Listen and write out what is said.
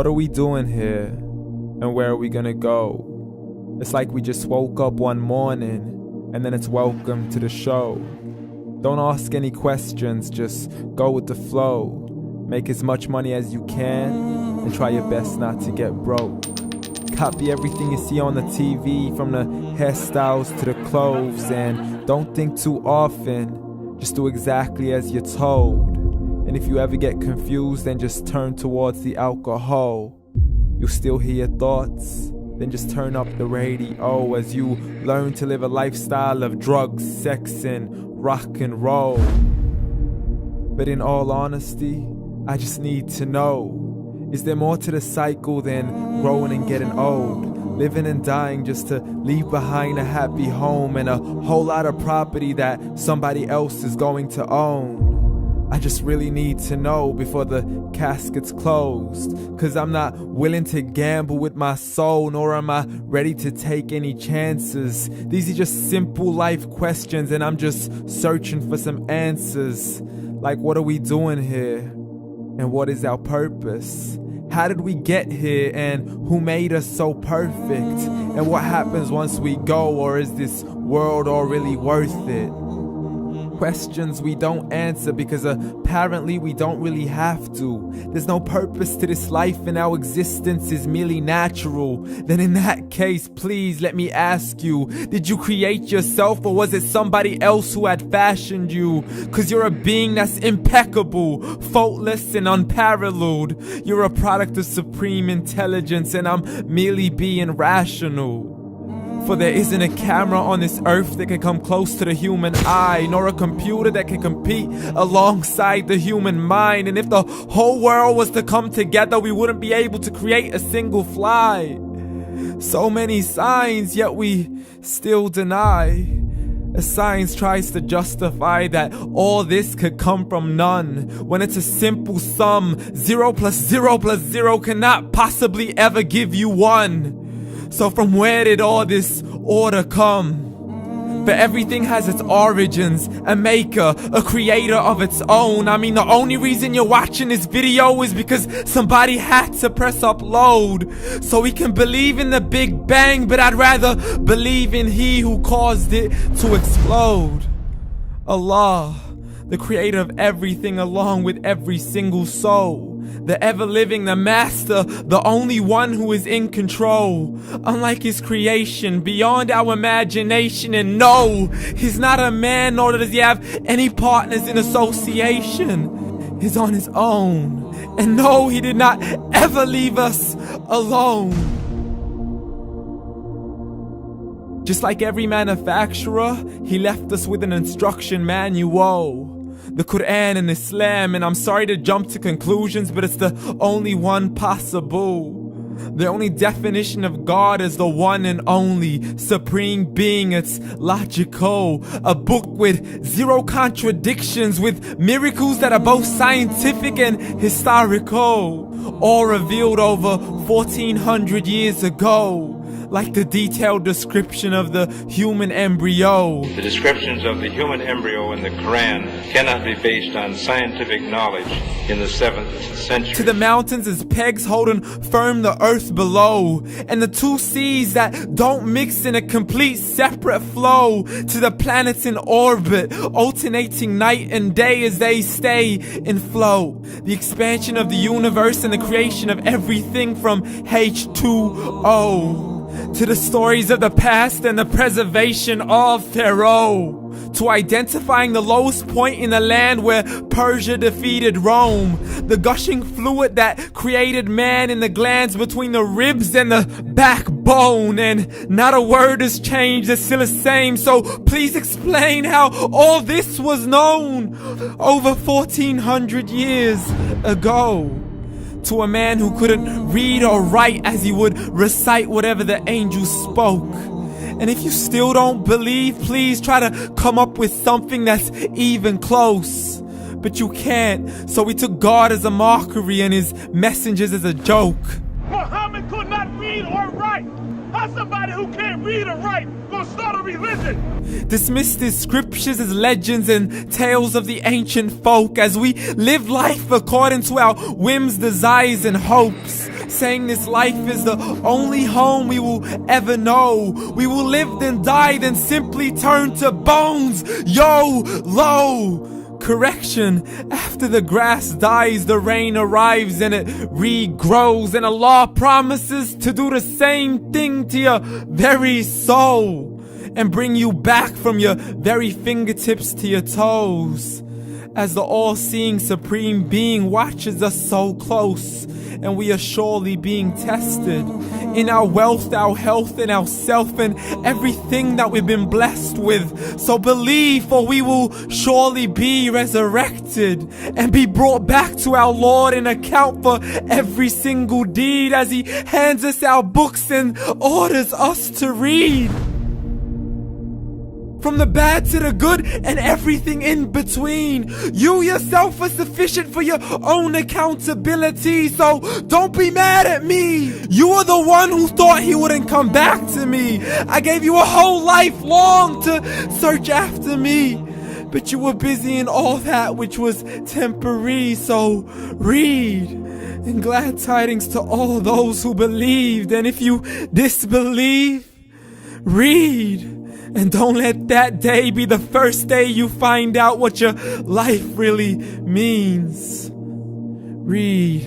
What are we doing here? And where are we gonna go? It's like we just woke up one morning and then it's welcome to the show. Don't ask any questions, just go with the flow. Make as much money as you can and try your best not to get broke. Copy everything you see on the TV, from the hairstyles to the clothes, and don't think too often, just do exactly as you're told. And if you ever get confused, then just turn towards the alcohol. You'll still hear your thoughts, then just turn up the radio as you learn to live a lifestyle of drugs, sex, and rock and roll. But in all honesty, I just need to know, is there more to the cycle than growing and getting old? Living and dying just to leave behind a happy home and a whole lot of property that somebody else is going to own. I just really need to know before the casket's closed, 'cause I'm not willing to gamble with my soul, nor am I ready to take any chances. These are just simple life questions and I'm just searching for some answers. Like, what are we doing here? And what is our purpose? How did we get here, and who made us so perfect? And what happens once we go, or is this world all really worth it? Questions we don't answer because apparently we don't really have to. There's no purpose to this life and our existence is merely natural. Then in that case, please let me ask you, did you create yourself, or was it somebody else who had fashioned you? 'Cause you're a being that's impeccable, faultless and unparalleled. You're a product of supreme intelligence and I'm merely being rational. For there isn't a camera on this earth that can come close to the human eye, nor a computer that can compete alongside the human mind. And if the whole world was to come together, we wouldn't be able to create a single fly. So many signs, yet we still deny. As science tries to justify that all this could come from none, when it's a simple sum. 0 plus 0 plus 0 cannot possibly ever give you 1. So from where did all this order come? For everything has its origins, a maker, a creator of its own. I mean, the only reason you're watching this video is because somebody had to press upload. So we can believe in the Big Bang, but I'd rather believe in He who caused it to explode. Allah, the creator of everything along with every single soul. The ever-living, the master, the only one who is in control. Unlike his creation, beyond our imagination. And no, he's not a man, nor does he have any partners in association. He's on his own. And no, he did not ever leave us alone. Just like every manufacturer, he left us with an instruction manual. The Quran and Islam, and I'm sorry to jump to conclusions, but it's the only one possible. The only definition of God is the one and only supreme being. It's logical, a book with 0 contradictions, with miracles that are both scientific and historical, all revealed over 1400 years ago. Like the detailed description of the human embryo. The descriptions of the human embryo in the Quran cannot be based on scientific knowledge in the 7th century. To the mountains as pegs holding firm the earth below, and the 2 seas that don't mix in a complete separate flow. To the planets in orbit, alternating night and day as they stay in flow. The expansion of the universe and the creation of everything from H2O. To the stories of the past and the preservation of Pharaoh. To identifying the lowest point in the land where Persia defeated Rome. The gushing fluid that created man in the glands between the ribs and the backbone. And not a word has changed, it's still the same. So please explain how all this was known over 1400 years ago. To a man who couldn't read or write, as he would recite whatever the angels spoke. And if you still don't believe, please try to come up with something that's even close. But you can't, so we took God as a mockery and his messengers as a joke. Muhammad could not read or write. How's somebody who can't read or write gonna start a religion? Dismissed his scriptures as legends and tales of the ancient folk, as we live life according to our whims, desires, and hopes. saying this life is the only home we will ever know. We will live then die, then simply turn to bones. YOLO! Correction, after the grass dies, the rain arrives and it regrows, and Allah promises to do the same thing to your very soul and bring you back from your very fingertips to your toes, as the all-seeing supreme being watches us so close, and we are surely being tested in our wealth, our health, and our self, and everything that we've been blessed with. So believe, for we will surely be resurrected and be brought back to our Lord and account for every single deed, as He hands us our books and orders us to read. From the bad to the good and everything in between. You yourself are sufficient for your own accountability, so don't be mad at me. You are the one who thought He wouldn't come back to me. I gave you a whole life long to search after me, but you were busy in all that which was temporary, so read. And glad tidings to all those who believed, and if you disbelieve, read. And don't let that day be the first day you find out what your life really means. Read.